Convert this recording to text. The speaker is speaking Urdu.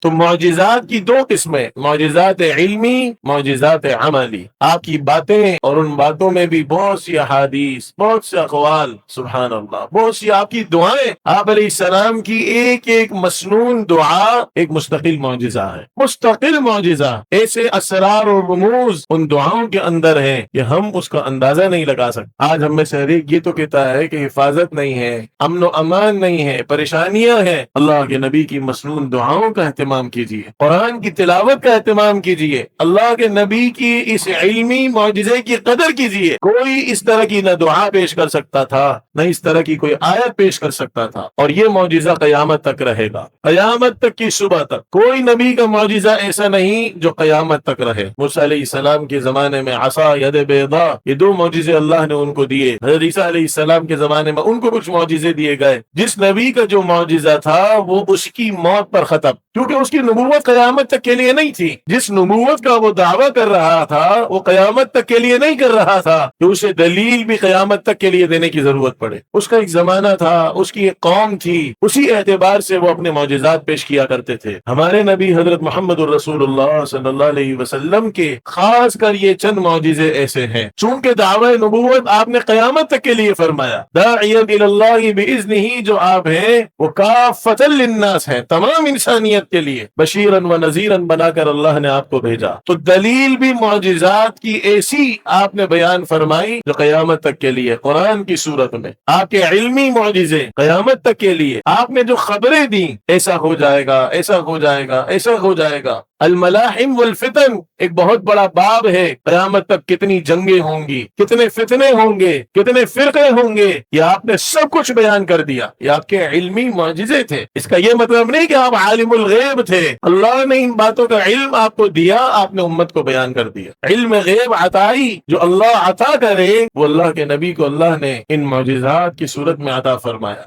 تو معجزات کی دو قسمیں، معجزات علمی، معجزات عملی۔ آپ کی باتیں اور ان باتوں میں بھی بہت سی احادیث، بہت سے اقوال، سبحان اللہ، بہت سی آپ کی دعائیں، آپ علیہ السلام کی ایک ایک مسنون دعا ایک مستقل معجزہ ہے، مستقل معجزہ۔ ایسے اسرار اور رموز ان دعاؤں کے اندر ہیں کہ ہم اس کا اندازہ نہیں لگا سکتے۔ آج ہم میں سے ہر ایک یہ تو کہتا ہے کہ حفاظت نہیں ہے، امن و امان نہیں ہے، پریشانیاں ہیں۔ اللہ کے نبی کی مسنون دعاؤں کا اہتمام کیجیے، قرآن کی تلاوت کا اہتمام کیجیے، اللہ کے نبی کی اس علمی معجزے کی قدر کیجیے۔ کوئی اس طرح کی نہ دعا پیش کر سکتا تھا، نہ اس طرح کی کوئی آیت پیش کر سکتا تھا، اور یہ معجزہ قیامت تک رہے گا، قیامت تک کی صبح تک۔ کوئی نبی کا معجزہ ایسا نہیں جو قیامت تک رہے۔ موسیٰ علیہ السلام کے زمانے میں عصا، ید بیضا، یہ دو معجزے اللہ نے ان کو دیے۔ حضرت عیسیٰ علیہ السلام کے زمانے میں ان کو کچھ معجزے دیے گئے۔ جس نبی کا جو معجزہ تھا وہ اس کی موت پر ختم، کیونکہ اس کی نبوت قیامت تک کے لیے نہیں تھی۔ جس نبوت کا وہ دعویٰ کر رہا تھا وہ قیامت تک کے لیے نہیں کر رہا تھا کہ اسے دلیل بھی قیامت تک کے لیے دینے کی ضرورت پڑے۔ اس کا ایک زمانہ تھا، اس کی ایک قوم تھی، اسی اعتبار سے وہ اپنے معجزات پیش کیا کرتے تھے۔ ہمارے نبی حضرت محمد الرسول اللہ صلی اللہ علیہ وسلم کے خاص کر یہ چند معجزے ایسے ہیں، چونکہ دعوی نبوت آپ نے قیامت تک کے لیے فرمایا، داعیا الی اللہ باذنہ، جو آپ ہیں وہ کافۃ للناس ہے، تمام انسانیت کے لیے بشیرا و نذیرا بنا کر اللہ نے آپ کو بھیجا۔ تو دلیل بھی معجزات کی ایسی آپ نے بیان فرمائی جو قیامت تک کے لیے، قرآن کی صورت میں آپ کے علمی معجزے قیامت تک کے لیے، آپ نے جو خبریں دی، ایسا ہو جائے گا، ایسا ہو جائے گا، ایسا ہو جائے گا۔ الملاحم والفتن ایک بہت بڑا باب ہے، قیامت تک کتنی جنگیں ہوں گی، کتنے فتنے ہوں گے، کتنے فرقے ہوں گے، یہ آپ نے سب کچھ بیان کر دیا۔ یہ آپ کے علمی معجزے تھے۔ اس کا یہ مطلب نہیں کہ آپ عالم الغیب تھے، اللہ نے ان باتوں کا علم آپ کو دیا، آپ نے امت کو بیان کر دیا۔ علم غیب عطائی جو اللہ عطا کرے وہ اللہ کے نبی کو اللہ نے ان معجزات کی صورت میں عطا فرمایا۔